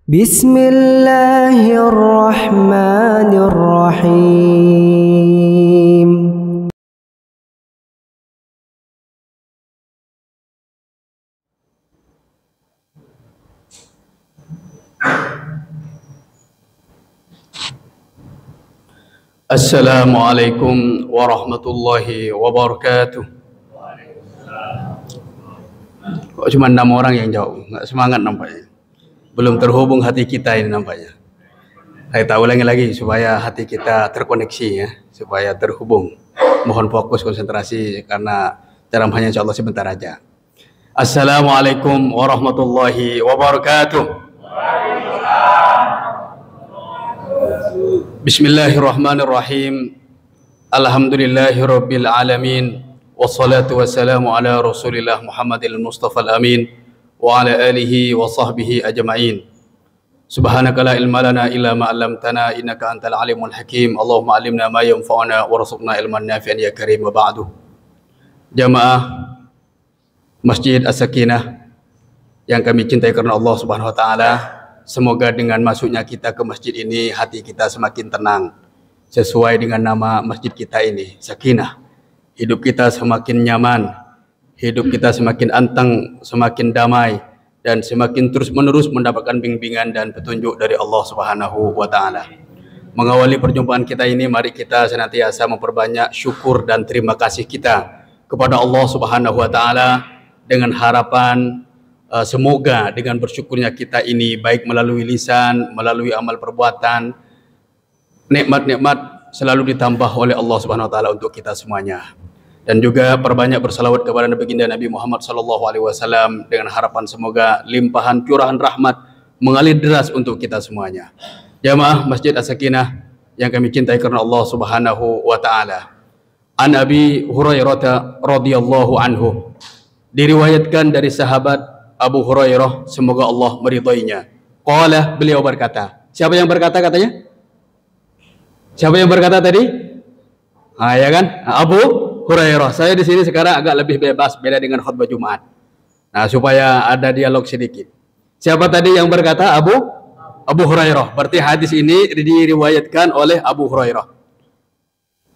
بسم الله الرحمن الرحيم. Assalamualaikum warahmatullahi wabarakatuh. Kok cuma 6 orang yang jauh, nggak semangat nampaknya. Belum terhubung hati kita ini nampaknya. Saya tahu lagi supaya hati kita terkoneksi ya, supaya terhubung. Mohon fokus konsentrasi karena ceramahnya insya Allah sebentar aja. Assalamualaikum warahmatullahi wabarakatuh. Bismillahirrahmanirrahim. Alhamdulillahirabbil alamin. Wassalatu wassalamu ala Rasulillah Muhammadil Mustafa al-Amin wa ala alihi wa sahbihi ajma'in. Subhanaka la ilma lana illa ma 'allamtana innaka antal alimul hakim. Allahumma 'allimna ma yanfa'una warzuqna ilman nafi'an ya karim wa ba'du. Jamaah Masjid As-Sakinah yang kami cintai karena Allah Subhanahu wa taala, semoga dengan masuknya kita ke masjid ini hati kita semakin tenang sesuai dengan nama masjid kita ini, Sakinah. Hidup kita semakin nyaman, hidup kita semakin anteng, semakin damai, dan semakin terus-menerus mendapatkan bimbingan dan petunjuk dari Allah Subhanahu wa taala. Mengawali perjumpaan kita ini, mari kita senantiasa memperbanyak syukur dan terima kasih kita kepada Allah Subhanahu wa taala dengan harapan semoga dengan bersyukurnya kita ini baik melalui lisan, melalui amal perbuatan, nikmat-nikmat selalu ditambah oleh Allah Subhanahu wa taala untuk kita semuanya. Dan juga perbanyak bersalawat kepada Nabi Baginda Nabi Muhammad sallallahu alaihi wasallam dengan harapan semoga limpahan curahan rahmat mengalir deras untuk kita semuanya. Jamaah Masjid As-Sakinah yang kami cintai karena Allah Subhanahu wa taala. An Abi Hurairah radhiyallahu anhu, diriwayatkan dari sahabat Abu Hurairah, semoga Allah meridhoinya. Qala, beliau berkata. Siapa yang berkata katanya? Siapa yang berkata tadi? Ya kan? Abu Hurairah. Saya di sini sekarang agak lebih bebas, beda dengan khutbah Jumat. Nah, supaya ada dialog sedikit. Siapa tadi yang berkata? Abu Hurairah. Berarti hadis ini diriwayatkan oleh Abu Hurairah.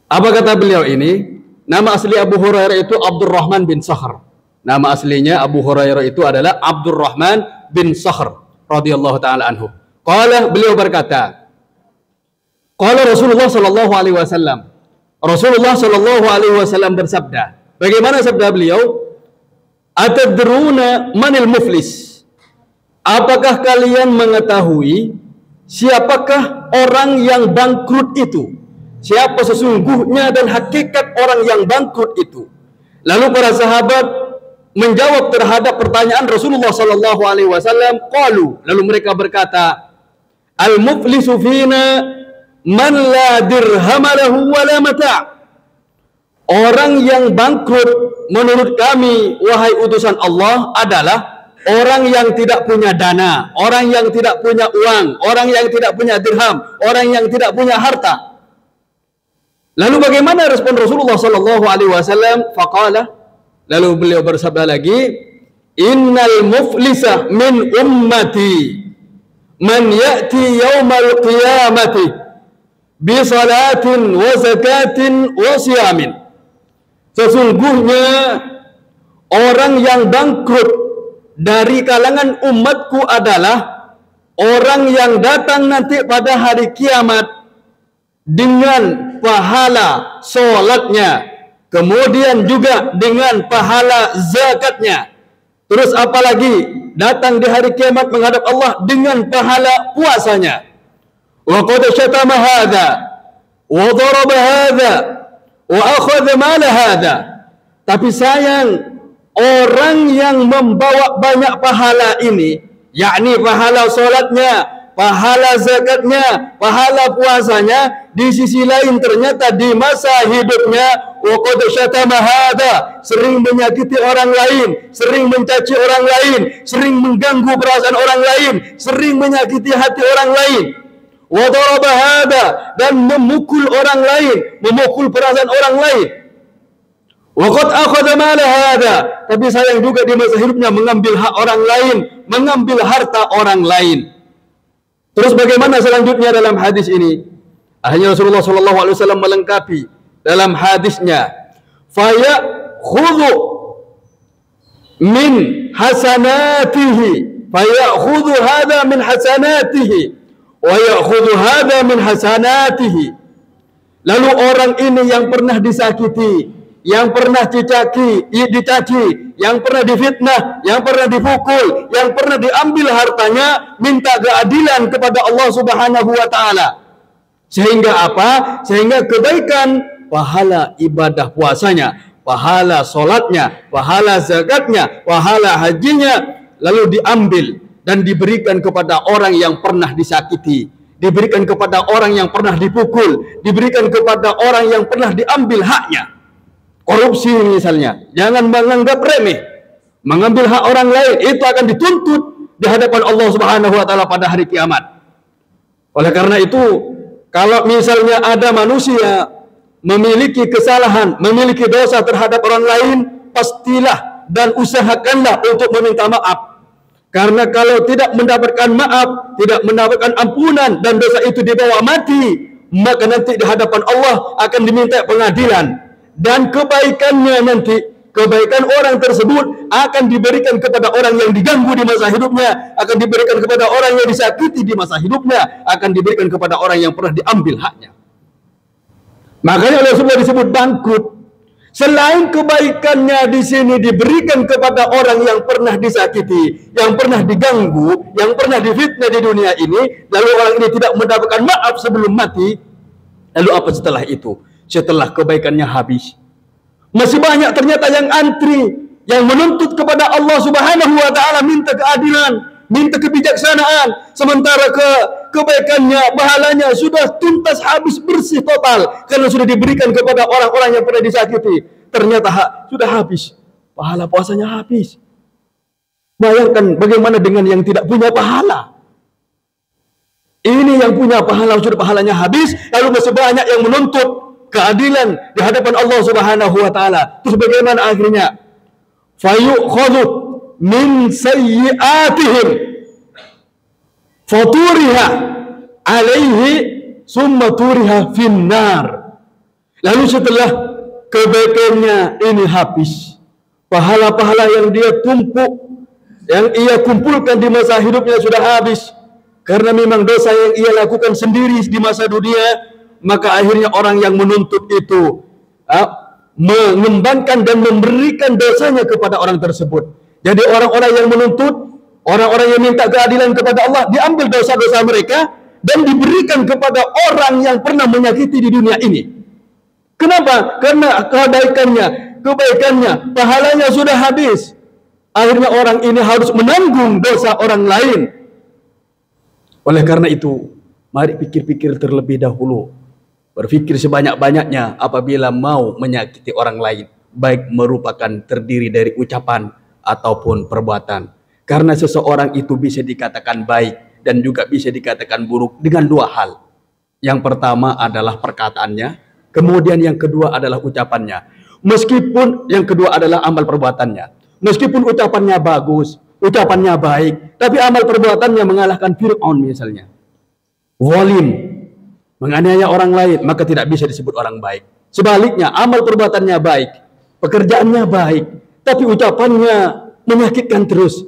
Apa kata beliau ini? Nama asli Abu Hurairah itu Abdurrahman bin Sakhr. Nama aslinya Abu Hurairah itu adalah Abdurrahman bin Sakhr radhiyallahu taala anhu. Qala, beliau berkata, qala Rasulullah sallallahu alaihi wasallam. Rasulullah sallallahu alaihi wasallam bersabda. Bagaimana sabda beliau? Atadruna manil muflis? Apakah kalian mengetahui siapakah orang yang bangkrut itu? Siapa sesungguhnya dan hakikat orang yang bangkrut itu? Lalu para sahabat menjawab terhadap pertanyaan Rasulullah sallallahu alaihi wasallam, qalu, lalu mereka berkata, al-muflisu fina man la dirham lahu wa la mata'. Orang yang bangkrut menurut kami wahai utusan Allah adalah orang yang tidak punya dana, orang yang tidak punya uang, orang yang tidak punya dirham, orang yang tidak punya harta. Lalu bagaimana respon Rasulullah sallallahu alaihi wasallam? Faqala, lalu beliau bersabda lagi, innal muflisa min ummati man ya'ti yaumal qiyamati bi salatin wa zakatin wa siyamin. Sesungguhnya orang yang bangkrut dari kalangan umatku adalah orang yang datang nanti pada hari kiamat dengan pahala solatnya, kemudian juga dengan pahala zakatnya. Terus apalagi datang di hari kiamat menghadap Allah dengan pahala puasanya. Wa qad syatama hadza wa daraba hadza wa akhadha mal hadza. Tapi sayang, orang yang membawa banyak pahala ini, yakni pahala salatnya, pahala zakatnya, pahala puasanya, di sisi lain ternyata di masa hidupnya waqad syatama hadza, sering menyakiti orang lain, sering mencaci orang lain, sering mengganggu perasaan orang lain, sering menyakiti hati orang lain. Wa daraba hadza, dan memukul orang lain, memukul perasaan orang lain. Waqad akhadha mal hadza, tapi sayang juga di masa hidupnya mengambil hak orang lain, mengambil harta orang lain. Terus bagaimana selanjutnya dalam hadis ini? Akhirnya Rasulullah SAW melengkapi dalam hadisnya, fayakhudhu min hasanatihi, fayakhudhu hadha min hasanatihi, wa yakhudhu hadha min hasanatihi. Lalu orang ini yang pernah disakiti, yang pernah dicaci, yang pernah difitnah, yang pernah dipukul, yang pernah diambil hartanya, minta keadilan kepada Allah Subhanahu wa taala. Sehingga apa? Sehingga kebaikan pahala ibadah puasanya, pahala solatnya, pahala zakatnya, pahala hajinya, lalu diambil dan diberikan kepada orang yang pernah disakiti, diberikan kepada orang yang pernah dipukul, diberikan kepada orang yang pernah diambil haknya. Korupsi misalnya, jangan menganggap remeh. Mengambil hak orang lain itu akan dituntut di hadapan Allah Subhanahu wa taala pada hari kiamat. Oleh karena itu, kalau misalnya ada manusia memiliki kesalahan, memiliki dosa terhadap orang lain, pastilah dan usahakanlah untuk meminta maaf. Karena kalau tidak mendapatkan maaf, tidak mendapatkan ampunan dan dosa itu dibawa mati, maka nanti di hadapan Allah akan diminta pengadilan. Dan kebaikannya nanti, kebaikan orang tersebut akan diberikan kepada orang yang diganggu di masa hidupnya, akan diberikan kepada orang yang disakiti di masa hidupnya, akan diberikan kepada orang yang pernah diambil haknya. Makanya Rasulullah disebut bangkrut. Selain kebaikannya di sini diberikan kepada orang yang pernah disakiti, yang pernah diganggu, yang pernah difitnah di dunia ini, lalu orang ini tidak mendapatkan maaf sebelum mati, lalu apa setelah itu? Setelah kebaikannya habis, masih banyak ternyata yang antri, yang menuntut kepada Allah Subhanahu wa taala minta keadilan, minta kebijaksanaan, sementara kebaikannya, pahalanya sudah tuntas habis bersih total karena sudah diberikan kepada orang-orang yang pernah disakiti. Ternyata sudah habis, pahala puasanya habis. Bayangkan bagaimana dengan yang tidak punya pahala. Ini yang punya pahala sudah pahalanya habis, lalu masih banyak yang menuntut keadilan di hadapan Allah Subhanahu wa taala. Terus bagaimana akhirnya? Fayukhadhu min sayyi'atihim faturiha alaihi summa turiha finnar. Lalu setelah kebaikannya ini habis, pahala-pahala yang dia tumpuk, yang ia kumpulkan di masa hidupnya sudah habis karena memang dosa yang ia lakukan sendiri di masa dunia, maka akhirnya orang yang menuntut itu mengembangkan dan memberikan dosanya kepada orang tersebut. Jadi orang-orang yang menuntut, orang-orang yang minta keadilan kepada Allah, diambil dosa-dosa mereka dan diberikan kepada orang yang pernah menyakiti di dunia ini. Kenapa? Karena kebaikannya, pahalanya sudah habis. Akhirnya orang ini harus menanggung dosa orang lain. Oleh karena itu, mari pikir-pikir terlebih dahulu. Berpikir sebanyak-banyaknya apabila mau menyakiti orang lain, baik merupakan terdiri dari ucapan ataupun perbuatan. Karena seseorang itu bisa dikatakan baik dan juga bisa dikatakan buruk dengan dua hal. Yang pertama adalah perkataannya, kemudian yang kedua adalah ucapannya. Meskipun yang kedua adalah amal perbuatannya. Meskipun ucapannya bagus, ucapannya baik, tapi amal perbuatannya mengalahkan Fir'aun misalnya. Zalim, menganiaya orang lain, maka tidak bisa disebut orang baik. Sebaliknya, amal perbuatannya baik, pekerjaannya baik, tapi ucapannya menyakitkan terus,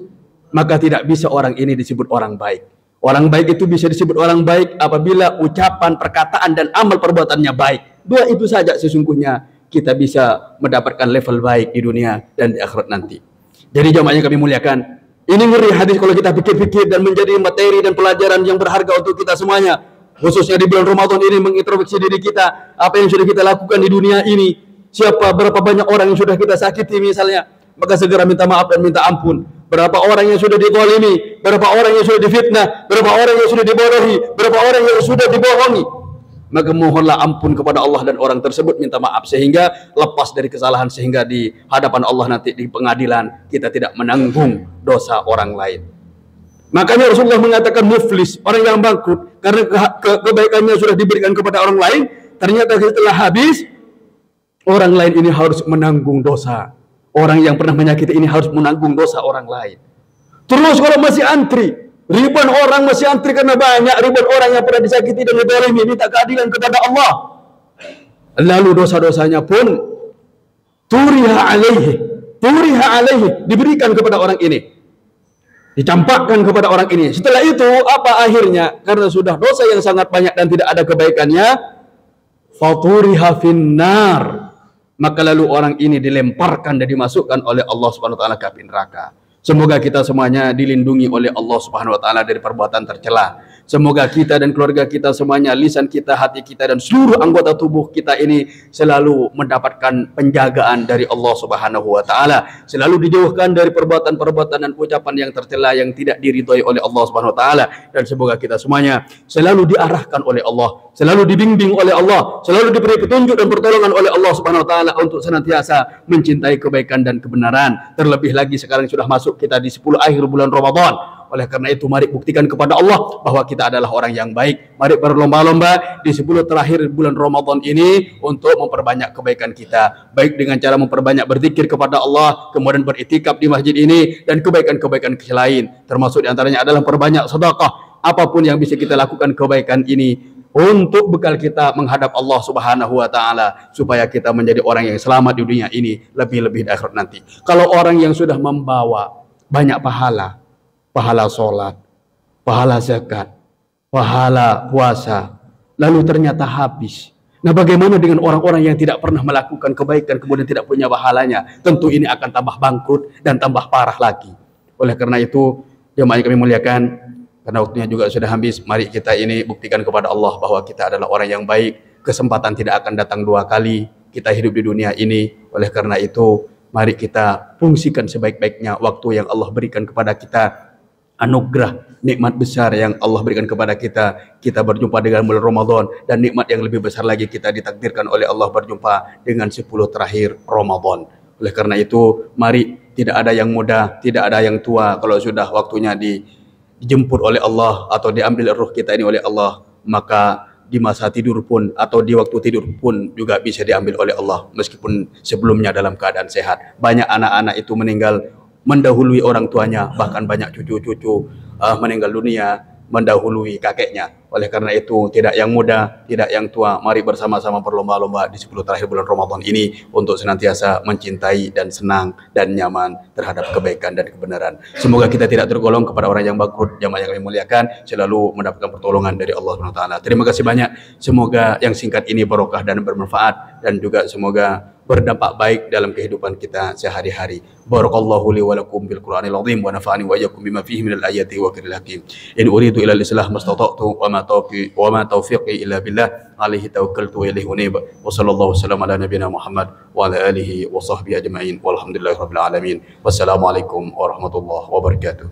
maka tidak bisa orang ini disebut orang baik. Orang baik itu bisa disebut orang baik apabila ucapan, perkataan, dan amal perbuatannya baik. Dua itu saja sesungguhnya kita bisa mendapatkan level baik di dunia dan di akhirat nanti. Jadi jamaah yang kami muliakan, ini ngeri hadis kalau kita pikir-pikir dan menjadi materi dan pelajaran yang berharga untuk kita semuanya. Khususnya di bulan Ramadan ini, mengintrospeksi diri kita, apa yang sudah kita lakukan di dunia ini, berapa banyak orang yang sudah kita sakiti misalnya, maka segera minta maaf dan minta ampun. Berapa orang yang sudah dizalimi, berapa orang yang sudah difitnah, berapa orang yang sudah dibodohi, berapa orang yang sudah dibohongi, maka mohonlah ampun kepada Allah dan orang tersebut, minta maaf sehingga lepas dari kesalahan, sehingga di hadapan Allah nanti di pengadilan kita tidak menanggung dosa orang lain. Makanya Rasulullah mengatakan muflis, orang yang bangkrut, karena kebaikannya sudah diberikan kepada orang lain, ternyata setelah habis, orang lain ini harus menanggung dosa. Orang yang pernah menyakiti ini harus menanggung dosa orang lain. Terus kalau masih antri, Ribuan orang masih antri karena banyak ribuan orang yang pernah disakiti dan dizalimi, minta keadilan kepada Allah. Lalu dosa-dosanya pun turiha alaihi, diberikan kepada orang ini, dicampakkan kepada orang ini. Setelah itu apa akhirnya? Karena sudah dosa yang sangat banyak dan tidak ada kebaikannya, faturiha finnar, maka lalu orang ini dilemparkan dan dimasukkan oleh Allah Subhanahu wa taala ke api neraka. Semoga kita semuanya dilindungi oleh Allah Subhanahu wa taala dari perbuatan tercela. Semoga kita dan keluarga kita semuanya, lisan kita, hati kita, dan seluruh anggota tubuh kita ini selalu mendapatkan penjagaan dari Allah Subhanahu wa taala. Selalu dijauhkan dari perbuatan-perbuatan dan ucapan yang tercela yang tidak diridhoi oleh Allah Subhanahu wa taala. Dan semoga kita semuanya selalu diarahkan oleh Allah, selalu dibimbing oleh Allah, selalu diberi petunjuk dan pertolongan oleh Allah Subhanahu wa taala untuk senantiasa mencintai kebaikan dan kebenaran. Terlebih lagi sekarang sudah masuk kita di 10 akhir bulan Ramadan. Oleh karena itu mari buktikan kepada Allah bahwa kita adalah orang yang baik. Mari berlomba-lomba di 10 terakhir bulan Ramadan ini untuk memperbanyak kebaikan kita, baik dengan cara memperbanyak berzikir kepada Allah, kemudian beriktikaf di masjid ini, dan kebaikan-kebaikan lain. Termasuk diantaranya adalah perbanyak sedekah. Apapun yang bisa kita lakukan kebaikan ini untuk bekal kita menghadap Allah Subhanahu wa taala, supaya kita menjadi orang yang selamat di dunia ini, lebih-lebih di akhirat nanti. Kalau orang yang sudah membawa banyak pahala sholat, pahala zakat, pahala puasa, lalu ternyata habis. Nah, bagaimana dengan orang-orang yang tidak pernah melakukan kebaikan kemudian tidak punya pahalanya? Tentu ini akan tambah bangkrut dan tambah parah lagi. Oleh karena itu, jemaah yang kami muliakan, karena waktunya juga sudah habis, mari kita ini buktikan kepada Allah bahwa kita adalah orang yang baik. Kesempatan tidak akan datang 2 kali kita hidup di dunia ini. Oleh karena itu, mari kita fungsikan sebaik-baiknya waktu yang Allah berikan kepada kita. Anugerah, nikmat besar yang Allah berikan kepada kita. Kita berjumpa dengan bulan Ramadan, dan nikmat yang lebih besar lagi kita ditakdirkan oleh Allah berjumpa dengan 10 terakhir Ramadan. Oleh karena itu, mari, tidak ada yang muda, tidak ada yang tua. Kalau sudah waktunya dijemput oleh Allah atau diambil ruh kita ini oleh Allah, maka di masa tidur pun atau di waktu tidur pun juga bisa diambil oleh Allah, meskipun sebelumnya dalam keadaan sehat. Banyak anak-anak itu meninggal mendahului orang tuanya, bahkan banyak cucu-cucu meninggal dunia mendahului kakeknya. Oleh karena itu, tidak yang muda, tidak yang tua, mari bersama-sama berlomba-lomba di 10 terakhir bulan Ramadan ini untuk senantiasa mencintai dan senang dan nyaman terhadap kebaikan dan kebenaran. Semoga kita tidak tergolong kepada orang yang bangkrut. Jamaah yang kami muliakan, selalu mendapatkan pertolongan dari Allah SWT. Terima kasih banyak. Semoga yang singkat ini barokah dan bermanfaat, dan juga semoga berdampak baik dalam kehidupan kita sehari-hari. Barakallahu li wa lakum bil Qur'anil azim wa nafa'ani wa iyyakum bima fihi minal ayati wa qiril hakim. In uridu ila al-islah mastata'tu wa ma taufiqi illa billah alaihi tawakkaltu wa ilaihi unib. Wa sallallahu wasallam ala nabiyyina Muhammad wa ala alihi wa sahbihi ajma'in. Walhamdulillahirabbil alamin. Wassalamualaikum warahmatullahi wabarakatuh.